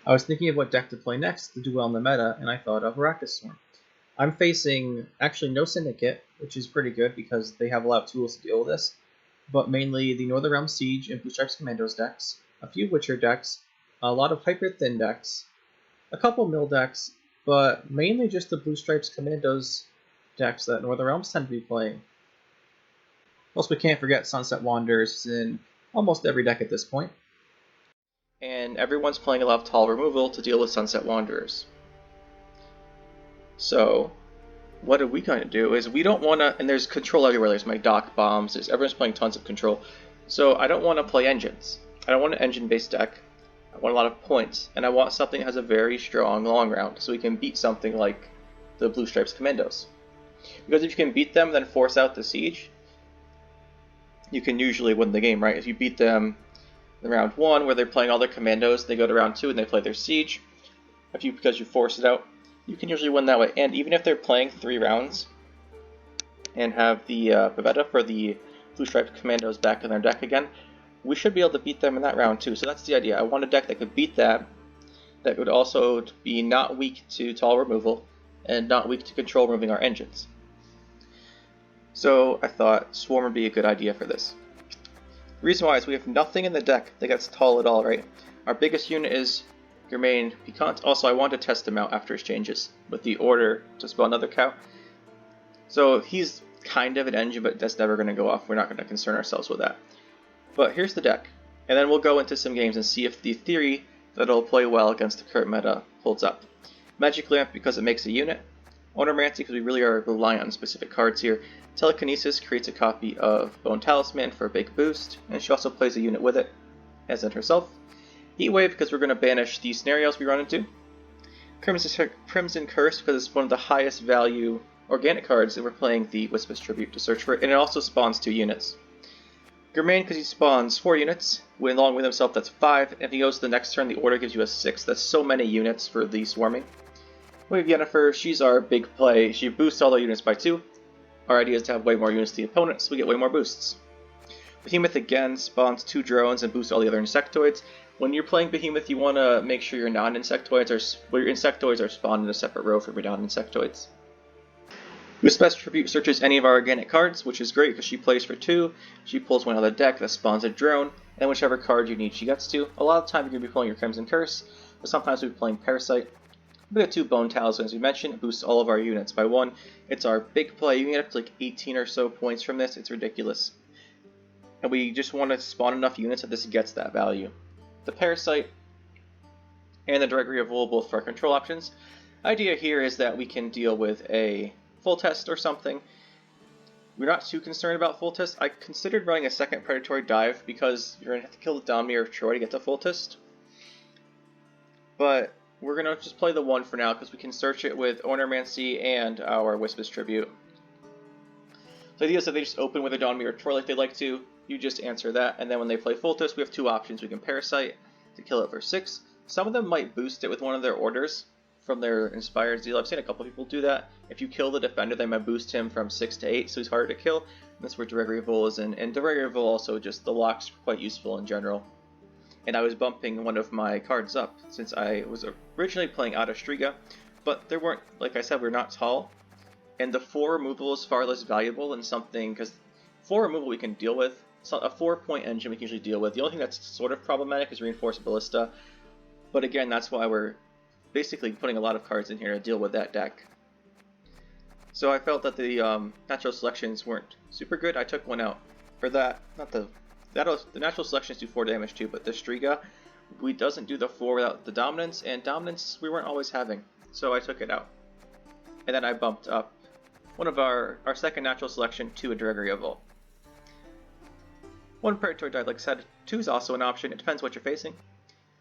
I was thinking of what deck to play next to do well in the meta, and I thought of Arachas Swarm. I'm facing actually no Syndicate, which is pretty good because they have a lot of tools to deal with this, but mainly the Northern Realm Siege and Blue Stripes Commandos decks, a few Witcher decks, a lot of Hpyerthin decks, a couple Mill decks, but mainly just the Blue Stripes Commandos decks that Northern Realms tend to be playing. Plus, we can't forget Sunset Wanderers in almost every deck at this point. And everyone's playing a lot of Tall Removal to deal with Sunset Wanderers. So, what are we going to do is we don't want to, and there's control everywhere, there's my Dock Bombs, everyone's playing tons of control. So I don't want to play engines. I don't want an engine-based deck. I want a lot of points, and I want something that has a very strong long round, so we can beat something like the Blue Stripes Commandos. Because if you can beat them, then force out the siege, you can usually win the game, right? If you beat them in round 1, where they're playing all their commandos, they go to round 2 and they play their siege. Because you force it out, you can usually win that way. And even if they're playing 3 rounds and have the Pavetta for the Blue Striped Commandos back in their deck again, we should be able to beat them in that round too. So that's the idea. I want a deck that could beat that would also be not weak to Tall Removal and not weak to control removing our engines. So I thought Swarm would be a good idea for this. The reason why is we have nothing in the deck that gets tall at all, right? Our biggest unit is Germain Piquant. Also, I want to test him out after his changes with the order to spell another cow. So he's kind of an engine, but that's never going to go off. We're not going to concern ourselves with that. But here's the deck, and then we'll go into some games and see if the theory that it'll play well against the current meta holds up. Magic Lamp because it makes a unit. Onomancy because we really are relying on specific cards here. Telekinesis creates a copy of Bone Talisman for a big boost, and she also plays a unit with it, as in herself. Heatwave because we're going to banish the scenarios we run into. Crimson Curse because it's one of the highest value organic cards that we're playing the Wispus Tribute to search for it, and it also spawns 2 units. Germain because he spawns 4 units, along with himself that's 5, and if he goes to the next turn the order gives you a 6, that's so many units for the swarming. We have Yennefer, she's our big play, she boosts all the units by 2. Our idea is to have way more units to the opponent, so we get way more boosts. Behemoth again spawns 2 drones and boosts all the other insectoids. When you're playing Behemoth, you want to make sure your insectoids are spawned in a separate row from your non-insectoids. Wispus Tribute searches any of our organic cards, which is great because she plays for 2. She pulls one out of the deck that spawns a drone, and whichever card you need she gets to. A lot of the time you're going to be pulling your Crimson Curse, but sometimes we'll be playing Parasite. We have 2 Bone Talismans, as we mentioned. It boosts all of our units by 1. It's our big play. You can get up to like 18 or so points from this. It's ridiculous. And we just want to spawn enough units that this gets that value. The Parasite and the Direct Revolt both for our control options. Idea here is that we can deal with a full test or something. We're not too concerned about full test. I considered running a second predatory dive because you're going to have to kill the Dominator of Troy to get the full test. But we're going to just play the 1 for now because we can search it with Onomancy and our Wispus Tribute. The idea is that they just open with a Dominator of Troy like they like to. You just answer that, and then when they play full test, we have 2 options. We can Parasite to kill it for 6. Some of them might boost it with one of their orders from their Inspired Zeal. I've seen a couple people do that. If you kill the defender, they might boost him from 6 to 8, so he's harder to kill. And that's where Direct Revolt is in. And Direct Revolt also just, the lock's quite useful in general. And I was bumping one of my cards up since I was originally playing out of Striga, but there weren't, like I said, we're not tall. And the 4 removal is far less valuable than something, because 4 removal we can deal with. So a 4-point engine we can usually deal with. The only thing that's sort of problematic is Reinforced Ballista. But again, that's why we're basically putting a lot of cards in here to deal with that deck. So I felt that the natural selections weren't super good. I took one out for that. The natural selections do 4 damage too, but the Striga doesn't do the 4 without the dominance, and dominance we weren't always having. So I took it out. And then I bumped up one of our second natural selection to a Direct Revolt. 1 Predatory Dive, like I said, 2 is also an option. It depends what you're facing.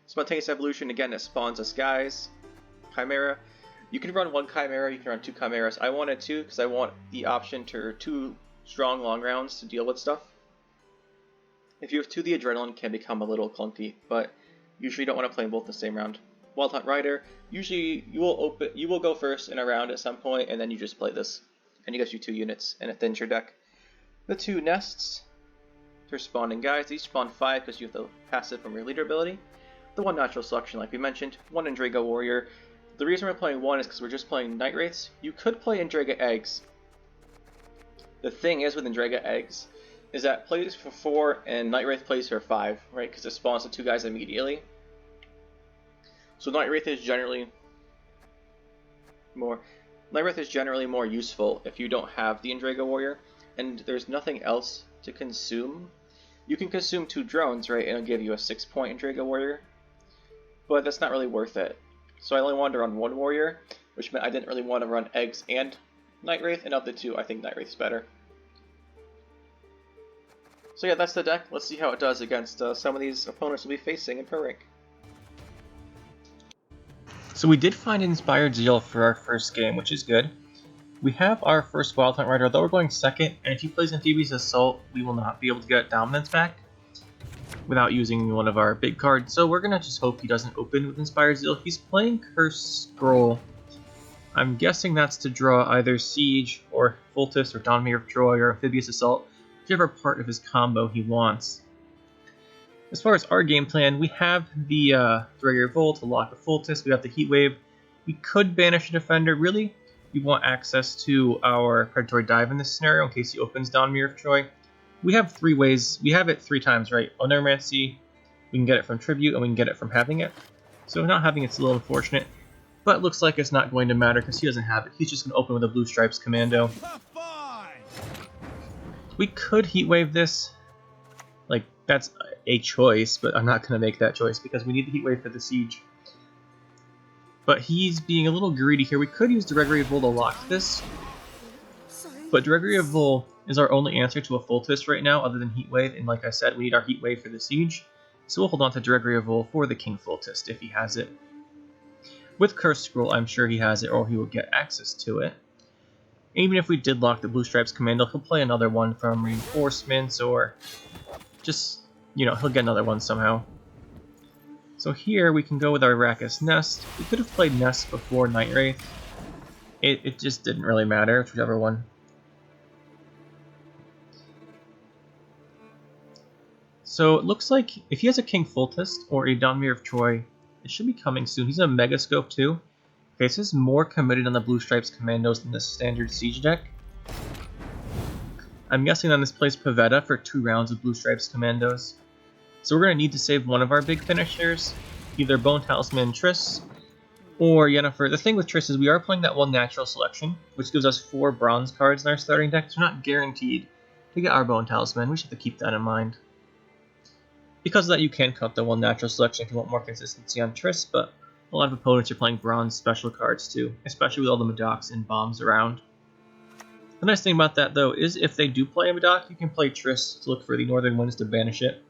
Spontaneous Evolution, again, it spawns a Skies. Chimera. You can run 1 Chimera, you can run 2 Chimeras. I wanted 2 because I want the option to 2 strong long rounds to deal with stuff. If you have 2, the Adrenaline can become a little clunky, but usually you don't want to play them both in the same round. Wild Hunt Rider, usually you will go first in a round at some point, and then you just play this. And you get you 2 units, and it thins your deck. The 2 Nests, they're spawning guys. These spawn 5 because you have the passive from your leader ability. the one natural selection, like we mentioned, one Endrega Warrior. The reason we're playing one is because we're just playing Night Wraiths. You could play Endrega Eggs. The thing is with Endrega Eggs is that plays for 4 and Night Wraith plays for 5, right? Because it spawns the 2 guys immediately. So Night Wraith is generally more useful if you don't have the Endrega Warrior and there's nothing else to consume. You can consume 2 drones, right, and it'll give you a 6-point Endrega Warrior, but that's not really worth it. So I only wanted to run 1 Warrior, which meant I didn't really want to run Eggs and Night Wraith, and of the 2, I think Night Wraith's better. So yeah, that's the deck. Let's see how it does against some of these opponents we'll be facing in Pro Rank. So we did find Inspired Zeal for our first game, which is good. We have our first Wild Hunt Rider, though we're going second, and if he plays Amphibious Assault, we will not be able to get Dominance back without using one of our big cards. So we're going to just hope he doesn't open with Inspired Zeal. He's playing Cursed Scroll. I'm guessing that's to draw either Siege or Fultis or Donmir of Troy or Amphibious Assault, whichever part of his combo he wants. As far as our game plan, we have the Dragon Volt to lock the Fultis, we have the Heat Wave. We could banish a Defender. Really, we want access to our Predatory Dive in this scenario in case he opens Donmir of Troy. We have 3 ways. We have it 3 times, right? On Neuromancy, we can get it from Tribute, and we can get it from having it. So not having it's a little unfortunate, but it looks like it's not going to matter because he doesn't have it. He's just going to open with a Blue Stripes Commando. We could Heat Wave this. Like, that's a choice, but I'm not going to make that choice because we need the Heat Wave for the Siege. But he's being a little greedy here. We could use Gregory of Vol to lock this, but Gregory of Vol is our only answer to a Fultis right now other than Heat Wave, and like I said, we need our Heat Wave for the Siege, so we'll hold on to Gregory of Vol for the King Fultis if he has it. With Cursed Scroll, I'm sure he has it, or he will get access to it. Even if we did lock the Blue Stripes Commando, he'll play another one from Reinforcements, or just, you know, he'll get another one somehow. So here we can go with our Arachas Nest. We could have played Nest before Night Wraith. It just didn't really matter, whichever one. So it looks like if he has a King Fultis or a Donmir of Troy, it should be coming soon. He's a Megascope too. Okay, so this is more committed on the Blue Stripes Commandos than the standard Siege deck. I'm guessing that this plays Pavetta for 2 rounds of Blue Stripes Commandos. So we're going to need to save one of our big finishers, either Bone Talisman Triss or Yennefer. The thing with Triss is we are playing that one natural selection, which gives us 4 bronze cards in our starting deck, so we're not guaranteed to get our Bone Talisman. We just have to keep that in mind. Because of that, you can cut the one natural selection if you want more consistency on Triss, but a lot of opponents are playing bronze special cards too, especially with all the Madocs and bombs around. The nice thing about that, though, is if they do play a Madoc, you can play Triss to look for the Northern Winds to banish it.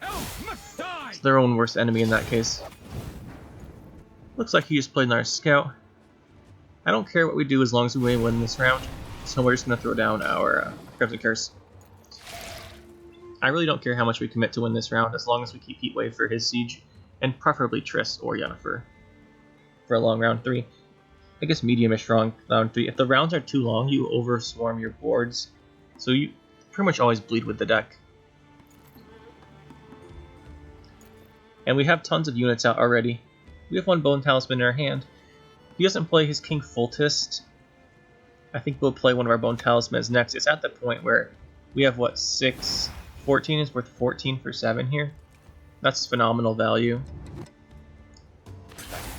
It's their own worst enemy in that case. Looks like he just played another Scout. I don't care what we do as long as we win this round, so we're just going to throw down our Crimson Curse. I really don't care how much we commit to win this round, as long as we keep Heat Wave for his Siege, and preferably Triss or Yennefer for a long round 3. I guess medium-ish round 3. If the rounds are too long, you over-swarm your boards, so you pretty much always bleed with the deck. And we have tons of units out already. We have 1 Bone Talisman in our hand. If he doesn't play his King Fultis, I think we'll play one of our Bone Talismans next. It's at the point where we have, what, 6? 14 is worth 14 for 7 here. That's phenomenal value.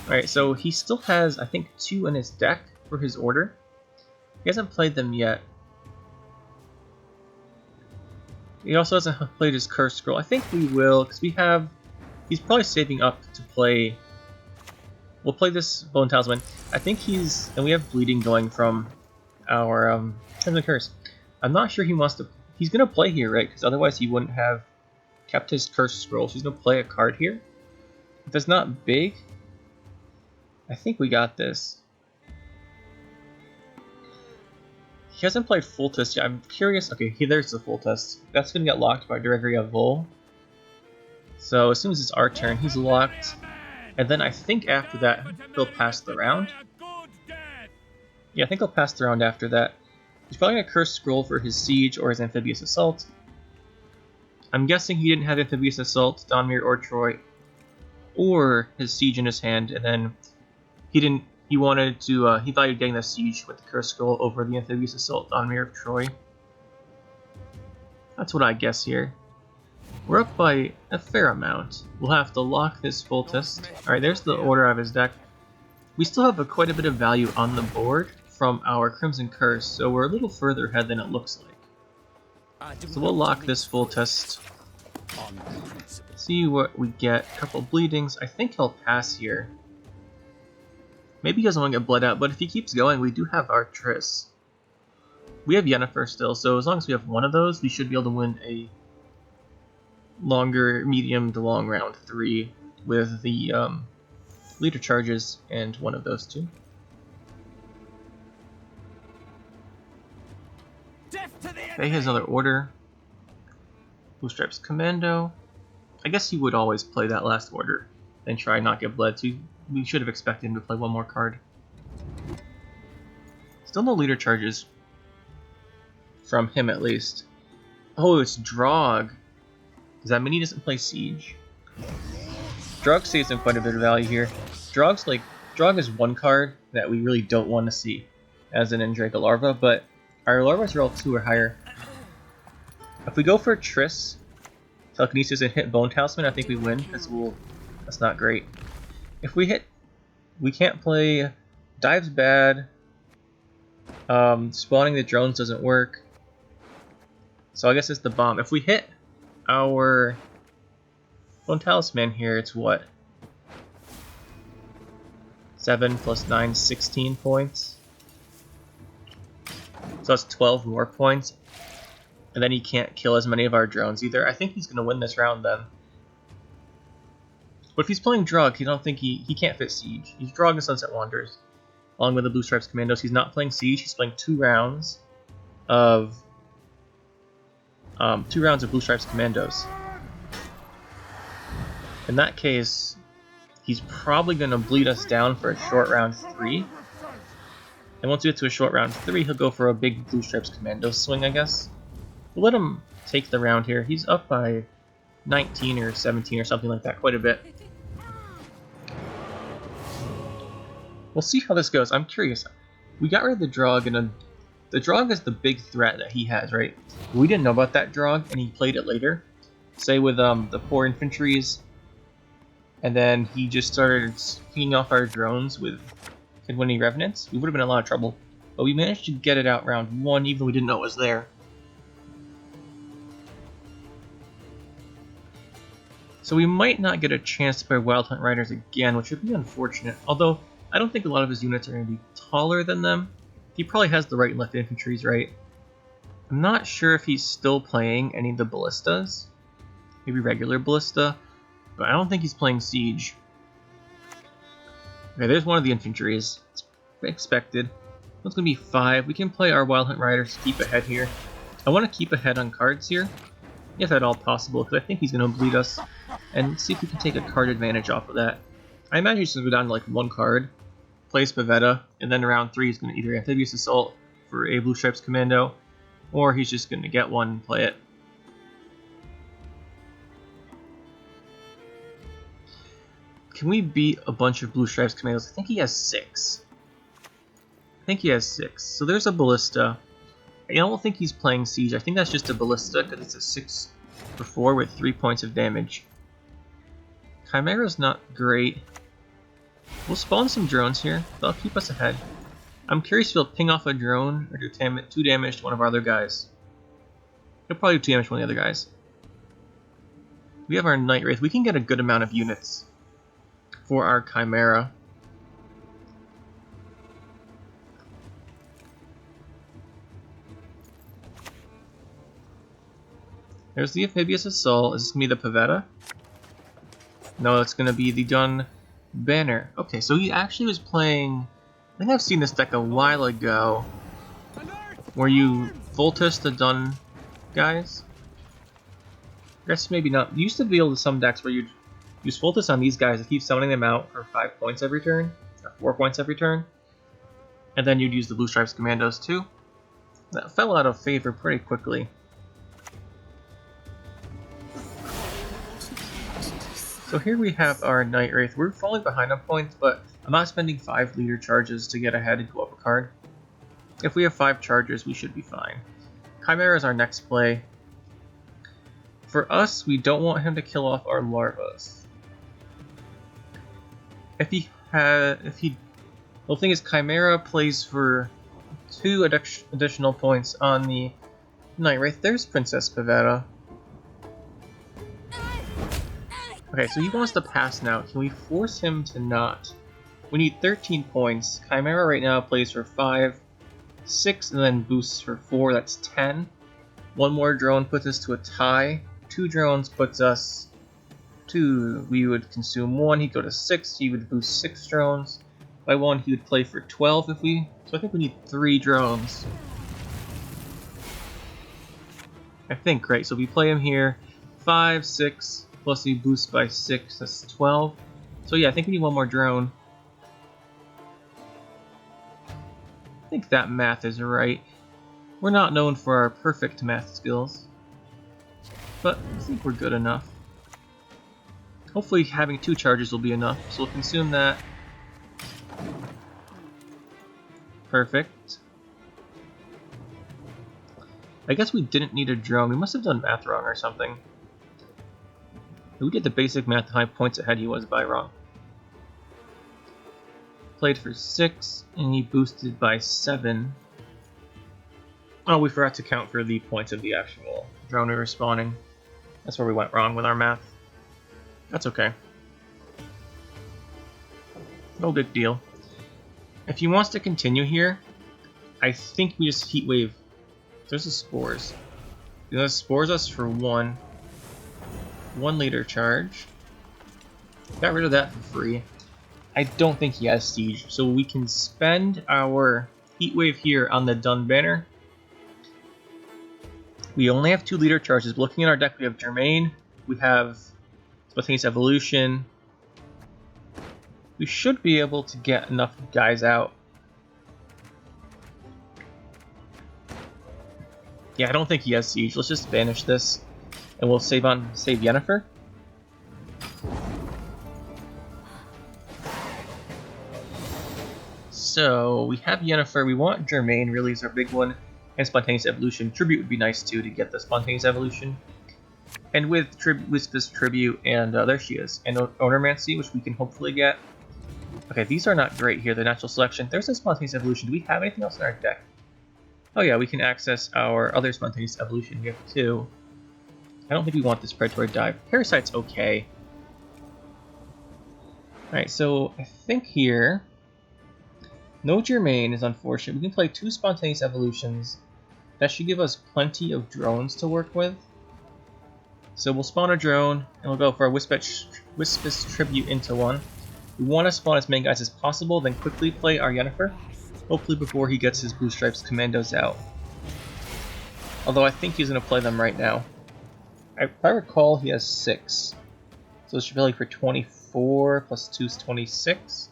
Alright, so he still has, I think, 2 in his deck for his order. He hasn't played them yet. He also hasn't played his Cursed Scroll. I think we will, because we have... He's probably saving up to play... We'll play this Bone Talisman. I think he's... And we have Bleeding going from our Crimson Curse. I'm not sure he wants to... He's going to play here, right? Because otherwise he wouldn't have kept his Cursed Scroll. So he's going to play a card here. If it's not big, I think we got this. He hasn't played Fultis yet. I'm curious. Okay, there's the Fultis. That's going to get locked by Gregory of Vol. So as soon as it's our turn, he's locked. And then I think after that, he'll pass the round. Yeah, I think he'll pass the round after that. He's probably going to Cursed Scroll for his Siege or his Amphibious Assault. I'm guessing he didn't have Amphibious Assault, Donmir, or Troy. or his siege in his hand, and then he didn't. He wanted to. He thought he was getting the siege with the Curse Scroll over the amphibious assault on Mayor of Troy. That's what I guess here. We're up by a fair amount. We'll have to lock this full test. Alright, there's the order of his deck. We still have quite a bit of value on the board from our Crimson Curse, so we're a little further ahead than it looks like. So we'll lock this full test. See what we get. A couple bleedings. I think he'll pass here. Maybe he doesn't want to get bled out, but if he keeps going, we do have our Triss. We have Yennefer still, so as long as we have one of those, we should be able to win a longer, medium to long round 3 with the leader charges and one of those two. Okay, here's another order. Blue Stripes Commando. I guess he would always play that last order and try not get bled, so we should have expected him to play one more card. Still no leader charges. From him, at least. Oh, it's Drog. Does that mean he doesn't play Siege? Drog saves him quite a bit of value here. Drog is one card that we really don't want to see as an Endraga Larva, but our Larvas are all 2 or higher. If we go for Triss, Telekinesis, and hit Bone Talisman, I think we win, because that's not great. If we hit... We can't play... Dive's bad. Spawning the drones doesn't work. So I guess it's the bomb. If we hit our Bone Talisman here, it's what? 7 plus 9, 16 points. So that's 12 more points. And then he can't kill as many of our drones either. I think he's going to win this round then. But if he's playing Drug, I don't think he can't fit Siege. He's Drug and Sunset Wanderers, along with the Blue Stripes Commandos. He's not playing Siege. He's playing 2 rounds of Blue Stripes Commandos. In that case, he's probably going to bleed us down for a short round 3. And once we get to a short round 3, he'll go for a big Blue Stripes Commando swing, I guess. We'll let him take the round here. He's up by 19 or 17 or something like that, quite a bit. We'll see how this goes. I'm curious. We got rid of the Drog, and the Drog is the big threat that he has, right? We didn't know about that Drog, and he played it later. Say with the poor infantries, and then he just started picking off our drones with Kidwinny Revenants. We would have been in a lot of trouble, but we managed to get it out round 1, even though we didn't know it was there. So we might not get a chance to play Wild Hunt Riders again, which would be unfortunate, although I don't think a lot of his units are going to be taller than them. He probably has the right and left infantries, right? I'm not sure if he's still playing any of the ballistas. Maybe regular ballista, but I don't think he's playing Siege. Okay, there's one of the infantries. It's expected. That's going to be 5. We can play our Wild Hunt Riders to keep ahead here. I want to keep ahead on cards here, if at all possible, because I think he's going to bleed us, and see if we can take a card advantage off of that. I imagine he's going to go down to like 1 card, plays Pavetta, and then round 3 he's going to either Amphibious Assault for a Blue Stripes Commando, or he's just going to get one and play it. Can we beat a bunch of Blue Stripes Commandos? I think he has 6. So there's a Ballista. I don't think he's playing Siege. I think that's just a Ballista because it's a 6 for 4 with 3 points of damage. Chimera's not great. We'll spawn some drones here. They'll keep us ahead. I'm curious if he'll ping off a drone or do 2 damage to one of our other guys. He'll probably do 2 damage to one of the other guys. We have our Night Wraith. We can get a good amount of units for our Chimera. There's the Amphibious Assault. Is this going to be the Pavetta? No, it's going to be the Dun Banner. Okay, so he actually was playing... I think I've seen this deck a while ago, where you Voltus the Dun guys. I guess maybe not. You used to be able to some decks where you'd use Voltus on these guys to keep summoning them out for 5 points every turn, or 4 points every turn, and then you'd use the Blue Stripes Commandos too. That fell out of favor pretty quickly. So here we have our Night Wraith. We're falling behind on points, but I'm not spending 5 leader charges to get ahead and go up a card. If we have 5 charges, we should be fine. Chimera is our next play. For us, we don't want him to kill off our larvas. The thing is, Chimera plays for 2 additional points on the Night Wraith. There's Princess Pavetta. Okay, so he wants to pass now. Can we force him to not? We need 13 points. Chimera right now plays for 5, 6, and then boosts for 4. That's 10. 1 more drone puts us to a tie. 2 drones puts us to... We would consume 1. He'd go to 6. He would boost 6 drones. By 1, he would play for 12 if we... So I think we need 3 drones. I think, right? So we play him here. 5, 6... Plus he boosts by 6, that's 12. So yeah, I think we need 1 more drone. I think that math is right. We're not known for our perfect math skills, but I think we're good enough. Hopefully having 2 charges will be enough, so we'll consume that. Perfect. I guess we didn't need a drone. We must have done math wrong or something. We did the basic math how many points ahead he was by wrong. Played for 6, and he boosted by 7. Oh, we forgot to count for the points of the actual drone we were spawning. That's where we went wrong with our math. That's okay. No big deal. If he wants to continue here, I think we just heat wave. There's the spores. It spores us for 1 leader charge. Got rid of that for free. I don't think he has siege, so we can spend our heat wave here on the done banner. We only have 2 leader charges. Looking at our deck, we have Germain, we have Spontaneous Evolution. We should be able to get enough guys out. Yeah, I don't think he has siege. Let's just banish this. And we'll save Yennefer. So we have Yennefer. We want Germain really is our big one, and Spontaneous Evolution. Tribute would be nice too to get the Spontaneous Evolution. And with this Tribute, and there she is, and Onomancy, which we can hopefully get. Okay, these are not great here. The natural selection. There's a Spontaneous Evolution. Do we have anything else in our deck? Oh yeah, we can access our other Spontaneous Evolution. We have 2. I don't think we want this Predatory Dive. Parasite's okay. Alright, so I think here... No Germain is unfortunate. We can play 2 Spontaneous Evolutions. That should give us plenty of drones to work with. So we'll spawn a drone, and we'll go for a Wispus Tribute into 1. We want to spawn as many guys as possible, then quickly play our Yennefer. Hopefully before he gets his Blue Stripes Commandos out. Although I think he's going to play them right now. If I recall, he has 6. So this should be like for 24, plus 2 is 26.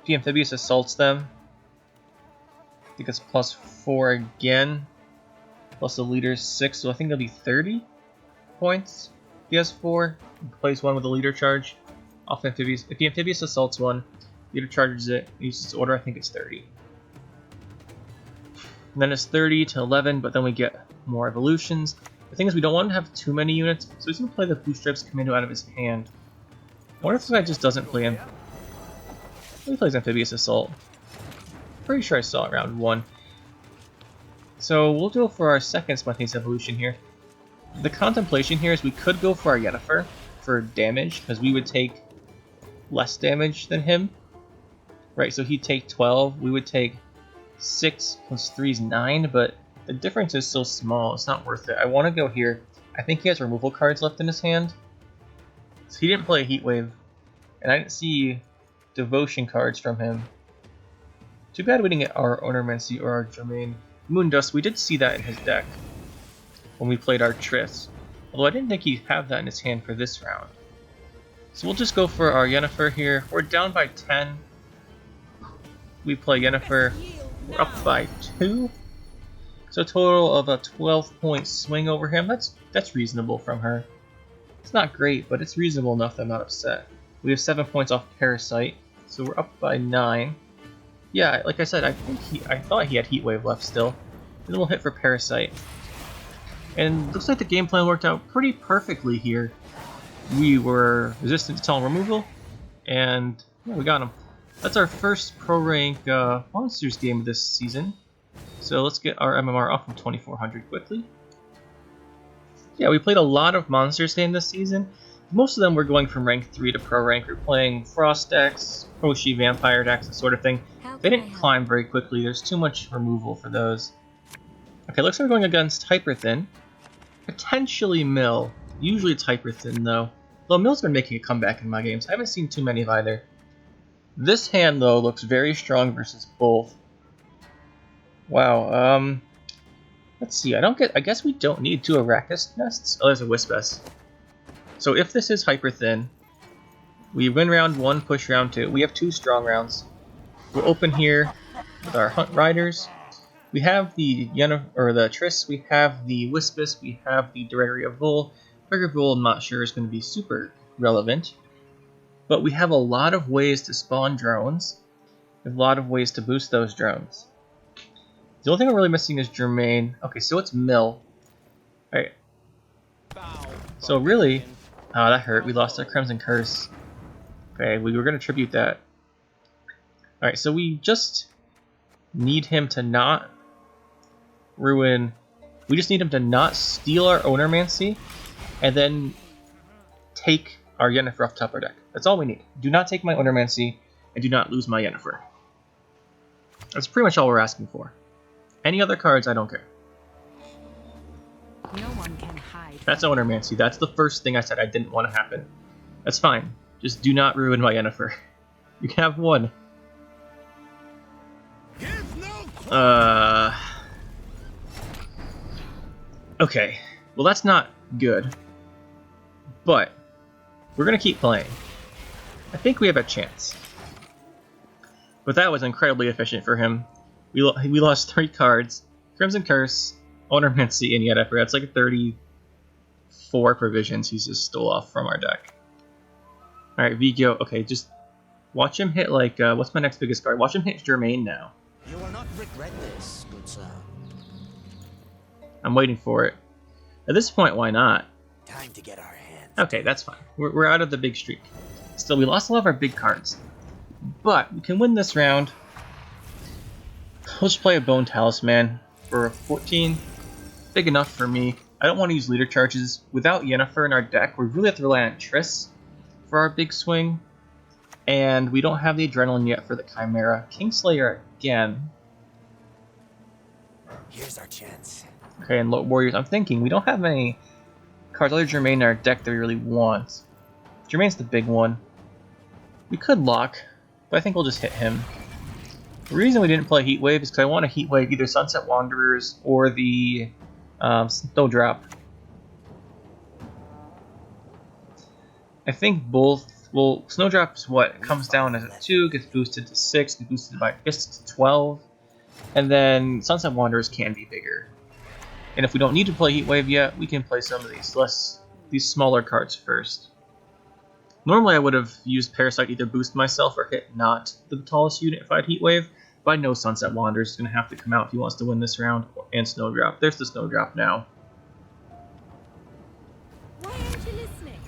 If he Amphibious Assaults them, I think it's plus 4 again. Plus the leader's 6, so I think it'll be 30 points. If he has 4, he plays 1 with a leader charge. Off Amphibious. If he Amphibious Assaults 1, leader charges it, uses its order, I think it's 30. And then it's 30 to 11, but then we get more evolutions. The thing is, we don't want to have too many units, so he's going to play the Blue Stripes Commando out of his hand. I wonder if this guy just doesn't play him. He plays Amphibious Assault. Pretty sure I saw it round 1. So we'll go for our second Spontaneous Evolution here. The contemplation here is we could go for our Yennefer for damage, because we would take less damage than him. Right, so he'd take 12, we would take 6 plus 3 is 9, but the difference is so small, it's not worth it. I want to go here. I think he has removal cards left in his hand. So he didn't play a Heat Wave, and I didn't see Devotion cards from him. Too bad we didn't get our Onomancy or our Germain. Moondust, we did see that in his deck when we played our Triss. Although I didn't think he'd have that in his hand for this round. So we'll just go for our Yennefer here. We're down by 10. We play Yennefer. We're up by 2. So a total of a 12-point swing over him. That's reasonable from her. It's not great, but it's reasonable enough that I'm not upset. We have 7 points off Parasite, so we're up by 9. Yeah, like I said, I thought he had Heat Wave left still. A little hit for Parasite. And looks like the game plan worked out pretty perfectly here. We were resistant to Talon removal, and yeah, we got him. That's our first pro rank monsters game of this season. So let's get our MMR up from 2400 quickly. Yeah, we played a lot of monsters game this season. Most of them were going from rank 3 to pro rank. We're playing Frost decks, Hoshi, Vampire decks, that sort of thing. They didn't climb very quickly. There's too much removal for those. Okay, looks like we're going against Hpyerthin. Potentially Mill. Usually it's Hpyerthin though. Though Mill's been making a comeback in my games. I haven't seen too many of either. This hand though looks very strong versus both. Wow, let's see, I guess we don't need 2 Arachas nests. Oh, there's a Wispess. So if this is Hpyerthin, we win round 1, push round 2. We have 2 strong rounds. We'll open here with our Hunt Riders. We have the the Triss, we have the Wispess, we have the Directory of Vol. Directory of Vol I'm not sure is going to be super relevant. But we have a lot of ways to spawn drones. We have a lot of ways to boost those drones. The only thing we're really missing is Germain. Okay, so it's Mill. Alright. So really... Oh, that hurt. We lost our Crimson Curse. Okay, we were going to tribute that. Alright, so we just need him to not ruin... We just need him to not steal our Ownermancy and then take our Yennefer off top of our deck. That's all we need. Do not take my Ownermancy and do not lose my Yennefer. That's pretty much all we're asking for. Any other cards, I don't care. No one can hide. That's Ownermancy. That's the first thing I said I didn't want to happen. That's fine. Just do not ruin my Yennefer. You can have one. Okay. Well, that's not good. But we're going to keep playing. I think we have a chance. But that was incredibly efficient for him. We lost 3 cards. Crimson Curse, Ownermancy, and Yennefer. That's like 34 provisions he's just stole off from our deck. Alright, Vigio. Okay, just watch him hit like... what's my next biggest card? Watch him hit Germain now. You will not regret this, good sir. I'm waiting for it. At this point, why not? Time to get our hands. Okay, that's fine. We're out of the big streak. Still, we lost a lot of our big cards. But we can win this round. We'll just play a Bone Talisman for a 14. Big enough for me. I don't want to use leader charges. Without Yennefer in our deck, we really have to rely on Triss for our big swing. And we don't have the Adrenaline yet for the Chimera. Kingslayer again. Here's our chance. Okay, and Warriors. I'm thinking we don't have any cards other than Germain in our deck that we really want. Germain's the big one. We could lock, but I think we'll just hit him. The reason we didn't play Heat Wave is because I want to Heat Wave either Sunset Wanderers or the Snowdrop. I think both. Well, Snowdrop's what? It comes down as a 2, gets boosted to 6, gets boosted by, I guess, to 12. And then Sunset Wanderers can be bigger. And if we don't need to play Heat Wave yet, we can play some of these smaller cards first. Normally I would have used Parasite to either boost myself or hit not the tallest unit if I had Heat Wave, but I know Sunset Wanderers is going to have to come out if he wants to win this round, and Snowdrop. There's the Snowdrop now. Why aren't you listening?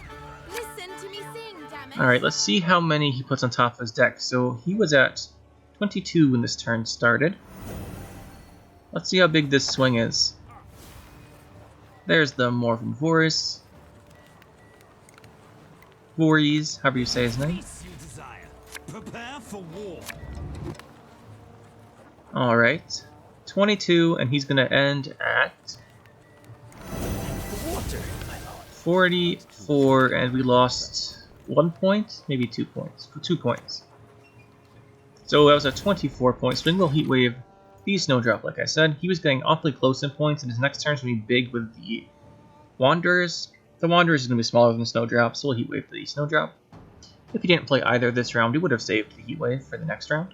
Listen to me sing, damn it. Alright, let's see how many he puts on top of his deck. So he was at 22 when this turn started. Let's see how big this swing is. There's the Morphin Voris. Voorhees, however you say his name. Prepare for war. Alright. 22, and he's going to end at 44, and we lost 1 point? Maybe 2 points. 2 points. So that was a 24 point swing. We'll Heat Wave the Snowdrop, like I said. He was getting awfully close in points, and his next turn is going to be big with the Wanderers. The Wanderers is going to be smaller than the Snowdrop, so we'll Heat Wave the Snowdrop. If he didn't play either this round, we would have saved the Heat Wave for the next round.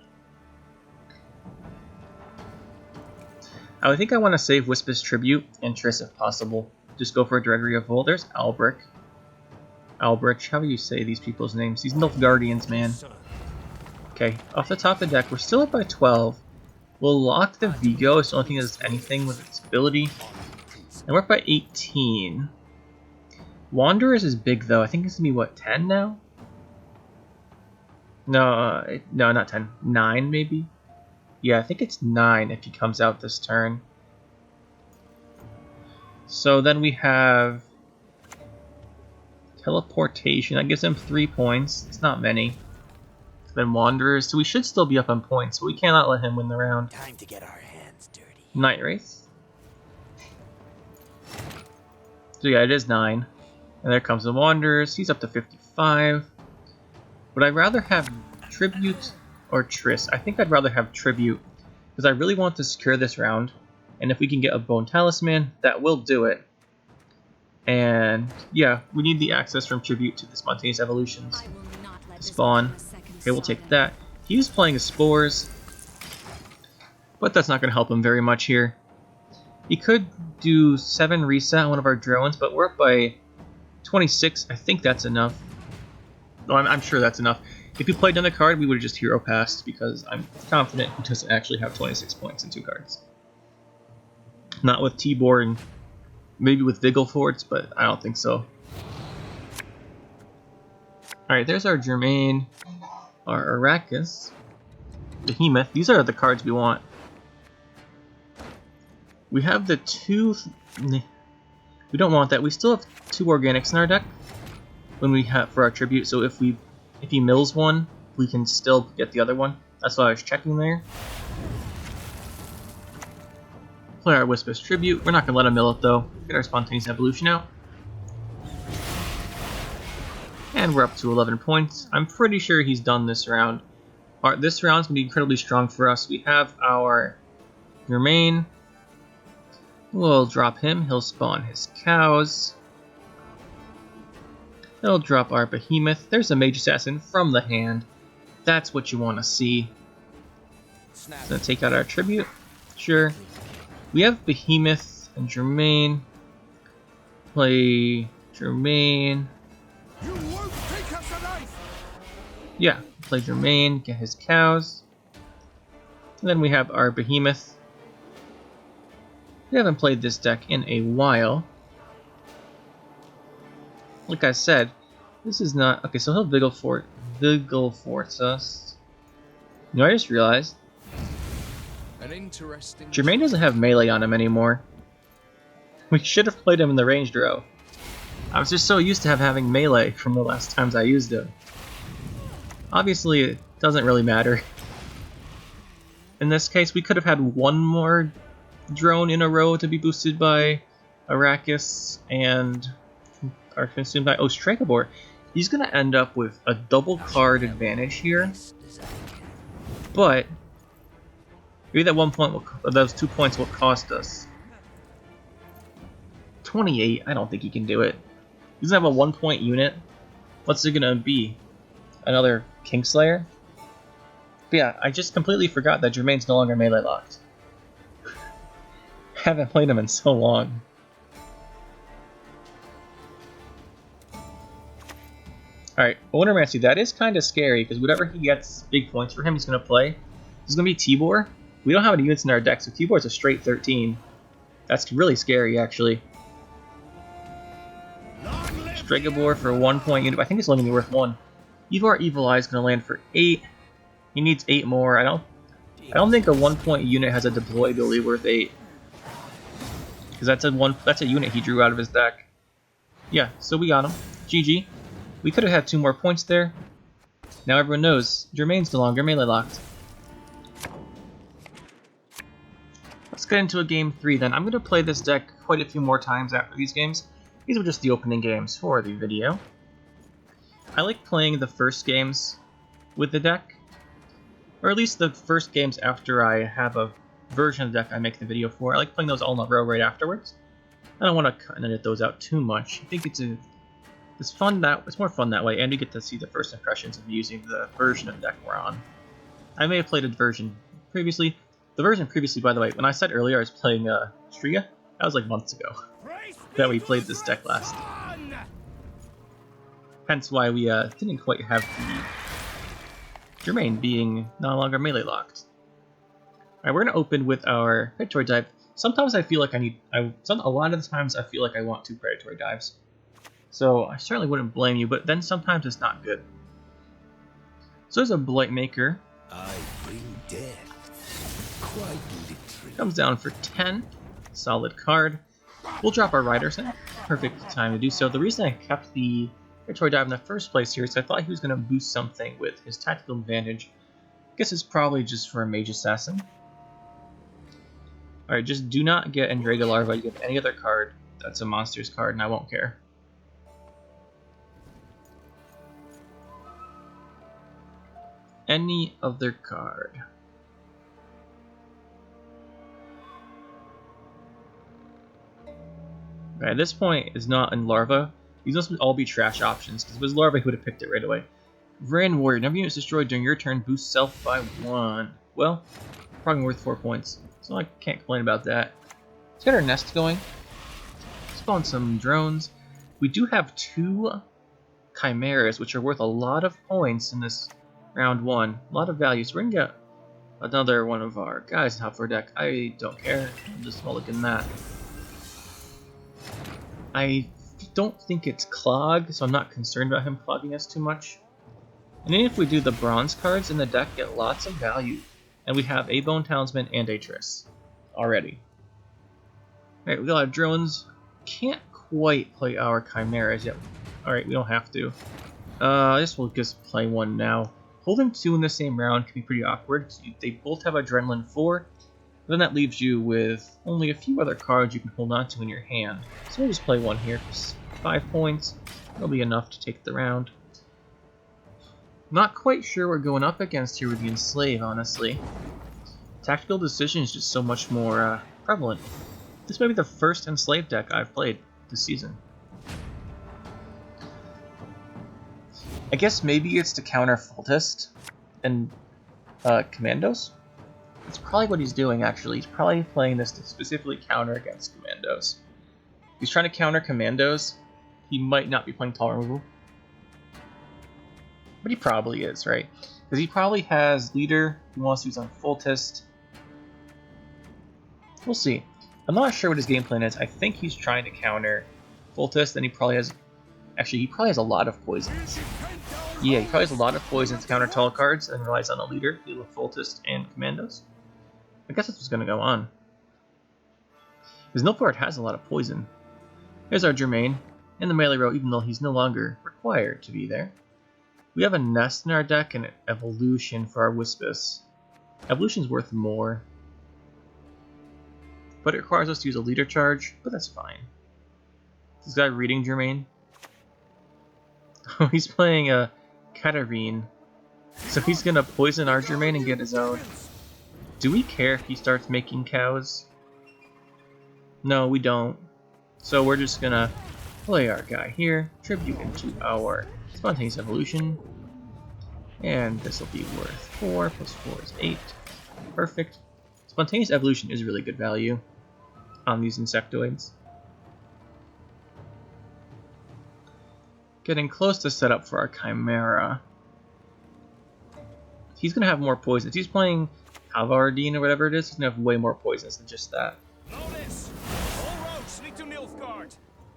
I think I want to save Wispess Tribute and Triss if possible. Just go for a Directory of Vol. There's Albric. Albrecht, how do you say these people's names? These Nilfgaardians, man. Sir. Okay, off the top of the deck, we're still up by 12. We'll lock the Vigo, it's the only thing that does anything with its ability. And we're up by 18. Wanderers is big though, I think it's gonna be what, 10 now? No, no, not 10. 9 maybe? Yeah, I think it's 9 if he comes out this turn. So then we have teleportation. That gives him 3 points. It's not many. Then Wanderers, so we should still be up on points, but we cannot let him win the round. Time to get our hands dirty. Night Wraith. So yeah, it is 9. And there comes the Wanderers. He's up to 55. Would I rather have Tribute or Triss? I think I'd rather have Tribute, because I really want to secure this round. And if we can get a Bone Talisman, that will do it. And yeah, we need the access from Tribute to the Spontaneous Evolutions. I will not let this Spawn. become a second Okay, we'll take saga. that. He's playing his Spores, but that's not going to help him very much here. He could do 7 reset on one of our drones, but we're up by 26. I think that's enough. Well, I'm sure that's enough. If he played another card, we would have just hero passed, because I'm confident he doesn't actually have 26 points in 2 cards. Not with Tibor and maybe with Vigilforts, but I don't think so. Alright, there's our Germain, our Arachas, Behemoth. These are the cards we want. We have the 2... We don't want that. We still have 2 organics in our deck when we have for our tribute, so if he mills one, we can still get the other one. That's why I was checking there. Play our Wisp as tribute. We're not going to let him mill it though. Get our Spontaneous Evolution out. And we're up to 11 points. I'm pretty sure he's done this round. This round's going to be incredibly strong for us. We have our Germain. We'll drop him. He'll spawn his cows. He'll drop our Behemoth. There's a Mage Assassin from the hand. That's what you want to see. Gonna take out our tribute. Sure. We have Behemoth and Germain. Play Germain. You won't take us alive. Yeah, play Germain, get his cows. And then we have our Behemoth. We haven't played this deck in a while. Like I said, this is not... Okay, so he'll Vigilforts us. You know, I just realized An interesting. Germain doesn't have melee on him anymore. We should have played him in the ranged row. I was just so used to having melee from the last times I used him. Obviously, it doesn't really matter. In this case, we could have had one more drone in a row to be boosted by Arachas and are consumed by Ostrakabor. He's going to end up with a double card advantage here, but maybe that 1 point, those 2 points will cost us 28. I don't think he can do it. He doesn't have a 1 point unit. What's it going to be? Another Kingslayer? But yeah, I just completely forgot that Germain's no longer melee locked. Haven't played him in so long. Alright, Ownermancy, that is kind of scary, because whatever he gets big points for him, he's going to play. This is going to be Tibor. We don't have any units in our deck, so Tibor's a straight 13. That's really scary, actually. Stragabor for 1 point unit. I think it's only going to be worth 1. Evar Evil Eye is going to land for 8. He needs 8 more. I don't think a 1 point unit has a deploy ability worth 8. Because that's a unit he drew out of his deck. Yeah, so we got him. GG. We could have had 2 more points there. Now everyone knows Germain's no longer melee locked. Let's get into a game 3 then. I'm going to play this deck quite a few more times after these games. These were just the opening games for the video. I like playing the first games with the deck, or at least the first games after I have a version of the deck I make the video for. I like playing those all in a row right afterwards. I don't want to cut and edit those out too much. I think it's more fun that way, and you get to see the first impressions of using the version of the deck we're on. I may have played a version previously. The version previously, by the way, when I said earlier I was playing Striga, that was like months ago that we played this deck last. Hence why we didn't quite have the Germain being no longer melee locked. Alright, we're gonna open with our predatory dive. Sometimes I feel like a lot of the times I feel like I want 2 predatory dives. So I certainly wouldn't blame you, but then sometimes it's not good. So there's a Blight Maker. I bring death. Quite literally. Comes down for 10. Solid card. We'll drop our Riders in. Perfect time to do so. The reason I kept the predatory dive in the first place here is I thought he was going to boost something with his tactical advantage. I guess it's probably just for a Mage Assassin. Alright, just do not get Andraga Larva. You get any other card that's a monster's card, and I won't care. Any other card. Okay, at this point, it's not in Larva. These must all be trash options, because if it was Larva, he would have picked it right away. Grand Warrior. Number of units destroyed during your turn boosts self by 1. Well, probably worth 4 points, so I can't complain about that. Let's get our nest going. Spawn some drones. We do have 2 Chimeras, which are worth a lot of points in this round 1. A lot of value, so we're going to get another one of our guys in top 4 deck. I don't care. I'm just looking at that. I don't think it's Clog, so I'm not concerned about him clogging us too much. And then if we do, the bronze cards in the deck get lots of value. And we have a Bone Talisman and a Triss already. Alright, we got our drones. Can't quite play our Chimeras yet. Alright, we don't have to. I guess we'll just play one now. Holding 2 in the same round can be pretty awkward, because they both have Adrenaline 4. Then that leaves you with only a few other cards you can hold on to in your hand. So we'll just play one here for 5 points. That'll be enough to take the round. Not quite sure we're going up against here with the Enslave, honestly. Tactical Decision is just so much more prevalent. This may be the first Enslave deck I've played this season. I guess maybe it's to counter Faultist and Commandos? That's probably what he's doing, actually. He's probably playing this to specifically counter against Commandos. If he's trying to counter Commandos, he might not be playing Tall Removal. But he probably is, right? Because he probably has Leader he wants to use on Faultist. We'll see. I'm not sure what his game plan is. I think he's trying to counter Faultist, and he probably has... Actually, he probably has a lot of poisons. Yeah, he probably has a lot of poisons to counter tall cards and relies on a leader, deal with Faultist and Commandos. I guess that's what's going to go on. Because Nilfgaard has a lot of poison. Here's our Germain in the melee row, even though he's no longer required to be there. We have a Nest in our deck and an Evolution for our Wispus. Evolution's worth more, but it requires us to use a leader charge, but that's fine. Is this guy reading Germain? Oh, he's playing a Katarine, so he's gonna poison our Germain and get his own. Do we care if he starts making cows? No, we don't. So we're just gonna play our guy here, tribute into our Spontaneous Evolution, and this will be worth 4, plus 4 is 8. Perfect. Spontaneous Evolution is really good value on these insectoids. Getting close to set up for our Chimera. He's going to have more poisons. He's playing Hpyerthin or whatever it is. He's going to have way more poisons than just that.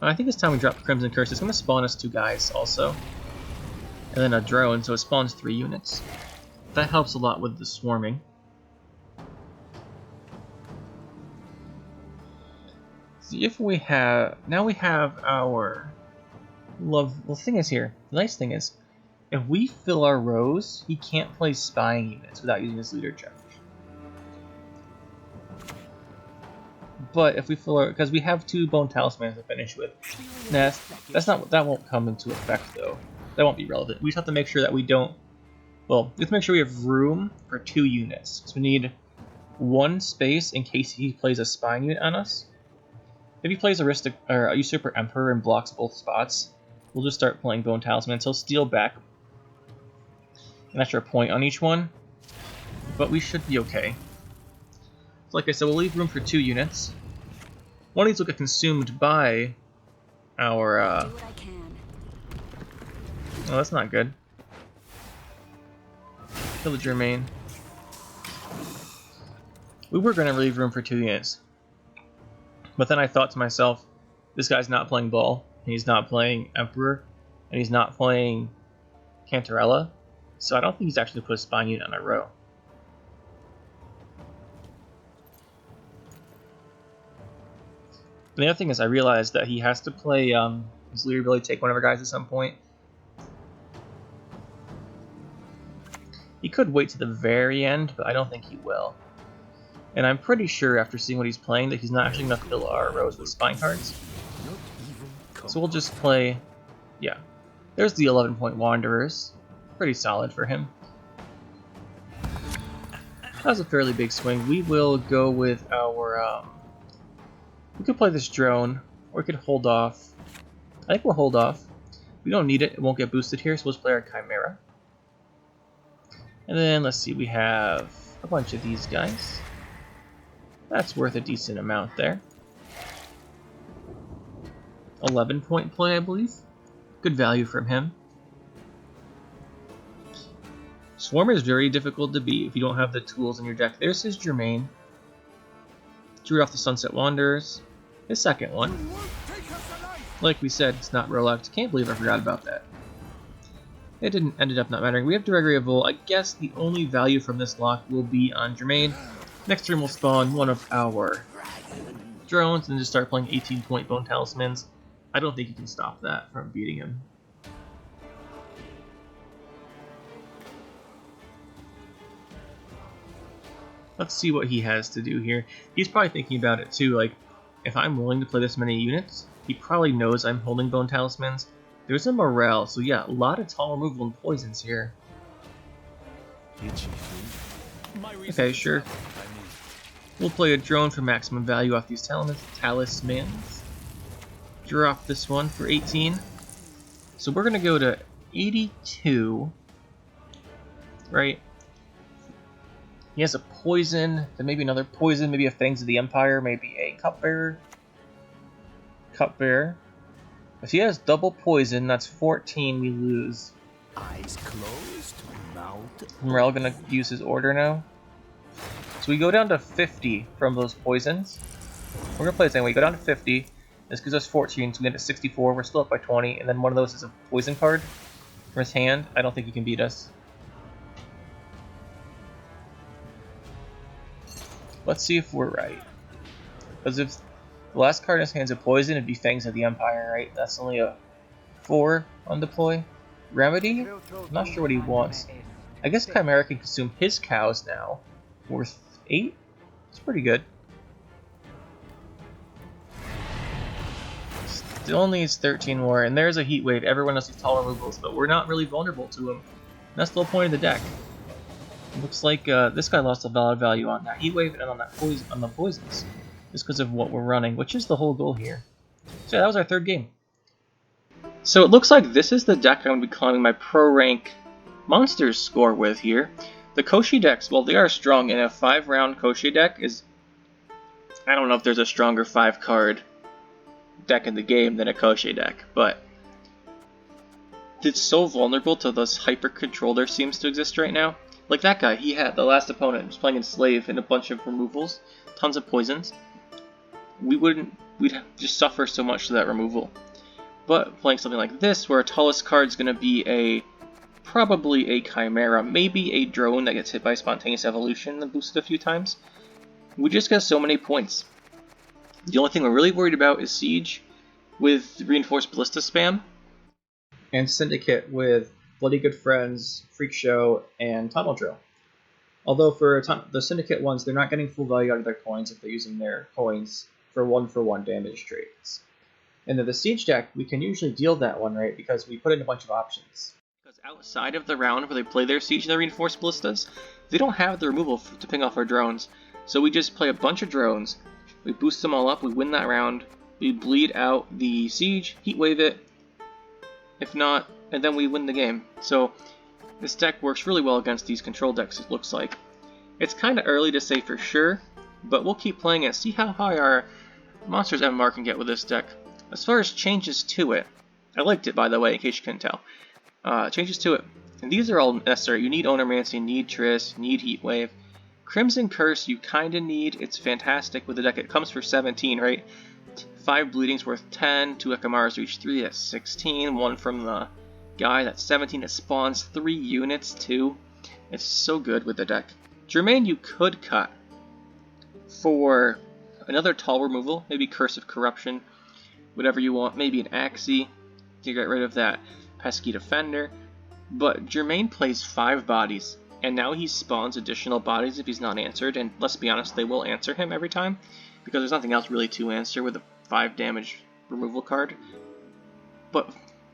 I think it's time we drop Crimson Curse. It's going to spawn us 2 guys also. And then a drone, so it spawns 3 units. That helps a lot with the swarming. See if we have... Now we have our... Well, the thing is here, the nice thing is, if we fill our rows, he can't play spying units without using his leader charge. But if we fill our, because we have 2 Bone Talismans to finish with, that won't come into effect though. That won't be relevant. We just have to make sure that we don't. Well, we have to make sure we have room for 2 units. So we need 1 space in case he plays a spying unit on us. If he plays a Usurper Emperor and blocks both spots, we'll just start playing Bone Talisman. So he'll steal back an extra point on each one, but we should be okay. So like I said, we'll leave room for 2 units. One of these will get consumed by our Oh, that's not good. Kill the Germain. We were going to leave room for 2 units. But then I thought to myself, this guy's not playing Ball, and he's not playing Emperor, and he's not playing Cantarella, so I don't think he's actually put a spine unit on a row. And the other thing is I realized that he has to play his leader ability, take one of our guys at some point. He could wait to the very end, but I don't think he will. And I'm pretty sure after seeing what he's playing that he's not actually going to fill our rows with spine cards. So we'll just play, yeah. There's the 11-point Wanderers. Pretty solid for him. That was a fairly big swing. We will go with our, we could play this drone, or we could hold off. I think we'll hold off. We don't need it, it won't get boosted here, so let's play our Chimera. And then, let's see, we have a bunch of these guys. That's worth a decent amount there. 11-point play, I believe. Good value from him. Swarm is very difficult to beat if you don't have the tools in your deck. There's his Germain. Drew off the Sunset Wanderers. His second one. Like we said, it's not roll-out. Can't believe I forgot about that. It ended up not mattering. We have Directory of Vol. I guess the only value from this lock will be on Germain. Next turn we'll spawn one of our drones and just start playing 18-point Bone Talismans. I don't think you can stop that from beating him. Let's see what he has to do here. He's probably thinking about it too, like, if I'm willing to play this many units, he probably knows I'm holding Bone Talismans. There's a Morale, so yeah, a lot of tall removal and poisons here. Okay, sure. We'll play a drone for maximum value off these talismans. Drop this one for 18. So we're going to go to 82. Right? He has a poison, then maybe another poison, maybe a Fangs of the Empire, maybe a Cupbearer. Cupbearer. If he has double poison, that's 14, we lose. Eyes closed, mouth. Morale gonna use his order now. So we go down to 50 from those poisons. We're gonna play this anyway. We go down to 50. This gives us 14, so we get to 64. We're still up by 20, and then one of those is a poison card from his hand. I don't think he can beat us. Let's see if we're right. Because if the last card in his hand's a poison, it'd be Fangs of the Empire, right? That's only a 4 on deploy. Remedy? I'm not sure what he wants. I guess Chimera can consume his cows now. Worth 8? It's pretty good. Still needs 13 more, and there's a Heat Wave. Everyone else has tall removals, but we're not really vulnerable to him. That's the whole point of the deck. Looks like this guy lost a valid value on that Heat Wave and on that on the poisons, just because of what we're running, which is the whole goal here. So yeah, that was our third game. So it looks like this is the deck I'm going to be climbing my pro rank monsters score with here. The Koshi decks, well, they are strong, and a 5-round Koshi deck is, I don't know if there's a stronger 5-card deck in the game than a Koshi deck, but it's so vulnerable to this hyper control there seems to exist right now. Like that guy, he had the last opponent was playing Enslave and a bunch of removals, tons of poisons. We'd just suffer so much to that removal. But playing something like this, where our tallest card is going to be probably a Chimera, maybe a drone that gets hit by Spontaneous Evolution and boosted a few times, we just get so many points. The only thing we're really worried about is Siege with Reinforced Ballista spam, and Syndicate with Bloody Good Friends, Freak Show, and Tunnel Drill. Although for the Syndicate ones, they're not getting full value out of their coins if they're using their coins for 1-for-1 damage trades. And then the Siege deck, we can usually deal that one, right, because we put in a bunch of options. Because outside of the round where they play their Siege and their Reinforced Ballistas, they don't have the removal to ping off our drones. So we just play a bunch of drones, we boost them all up, we win that round, we bleed out the Siege, Heat Wave it, if not, and then we win the game. So this deck works really well against these control decks, it looks like. It's kind of early to say for sure, but we'll keep playing it, see how high our Monsters MMR can get with this deck. As far as changes to it, I liked it, by the way, in case you couldn't tell. changes to it. And these are all necessary. You need Onomancy, you need Triss, you need Heatwave. Crimson Curse you kinda need. It's fantastic with the deck. It comes for 17, right? 5 Bleeding's worth 10, 2 Ekamaras reach 3, that's 16, 1 from the guy, that's 17. It spawns 3 units too. It's so good with the deck. Germain you could cut for another tall removal, maybe Curse of Corruption, whatever you want, maybe an Axie to get rid of that pesky defender. But Germain plays 5 bodies, and now he spawns additional bodies if he's not answered, and let's be honest, they will answer him every time, because there's nothing else really to answer with a 5 damage removal card. But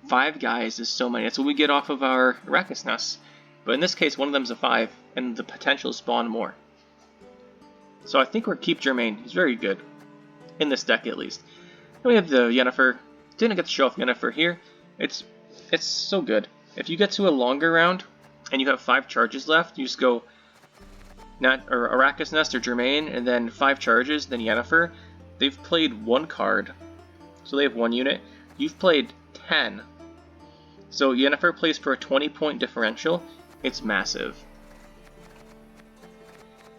5 guys is so many. That's what we get off of our Arachas Nests. But in this case, one of them's a 5, and the potential to spawn more. So I think we'll keep Germain. He's very good. In this deck, at least. Then we have the Yennefer. Didn't get to show off Yennefer here. It's so good. If you get to a longer round, and you have 5 charges left, you just go Arachas Nest or Germain, and then 5 charges, then Yennefer. They've played 1 card, so they have 1 unit. You've played 10. So Yennefer plays for a 20-point differential. It's massive.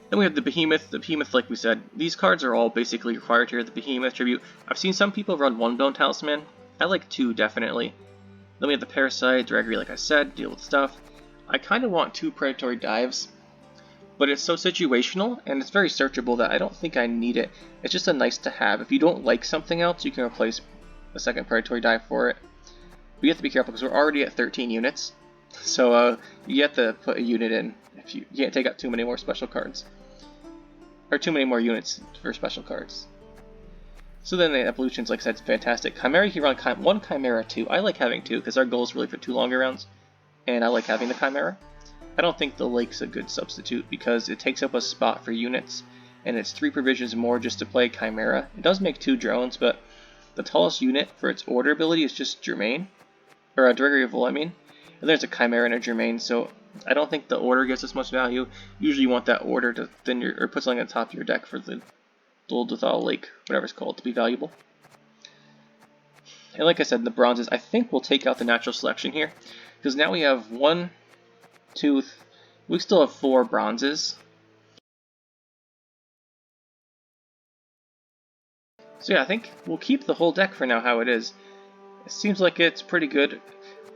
Then we have the Behemoth. The Behemoth, like we said, these cards are all basically required here. The Behemoth Tribute. I've seen some people run 1 Bone Talisman. I like 2, definitely. Then we have the Parasite, Draggery, like I said, deal with stuff. I kind of want 2 Predatory Dives, but it's so situational, and it's very searchable that I don't think I need it. It's just a nice to have. If you don't like something else, you can replace a second Predatory Dive for it. But you have to be careful, because we're already at 13 units, so you have to put a unit in. If you can't take out too many more special cards. Or too many more units for special cards. So then the evolutions, like I said, it's fantastic. Chimera, you can run 1 Chimera, 2. I like having 2, because our goal is really for 2 longer rounds. And I like having the Chimera. I don't think the Lake's a good substitute, because it takes up a spot for units. And it's 3 provisions more just to play Chimera. It does make 2 drones, but the tallest unit for its order ability is just Germain. Or a Draggery of Wool, I mean. And there's a Chimera and a Germain, so I don't think the order gives us much value. Usually you want that order to thin your, or put something on top of your deck for the Dual Lake, whatever it's called, to be valuable. And like I said, the bronzes, I think we'll take out the natural selection here, because now we have 1, 2, we still have 4 bronzes. So yeah, I think we'll keep the whole deck for now how it is. It seems like it's pretty good.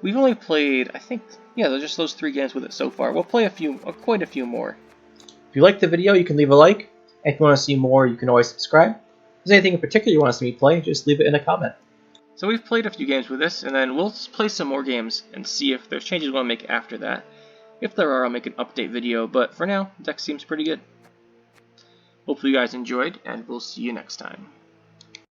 We've only played, I think, yeah, there's just those 3 games with it so far. We'll play quite a few more. If you liked the video, you can leave a like. And if you want to see more, you can always subscribe. If there's anything in particular you want to see me play, just leave it in a comment. So we've played a few games with this, and then we'll play some more games and see if there's changes we want to make after that. If there are, I'll make an update video, but for now, the deck seems pretty good. Hopefully you guys enjoyed, and we'll see you next time.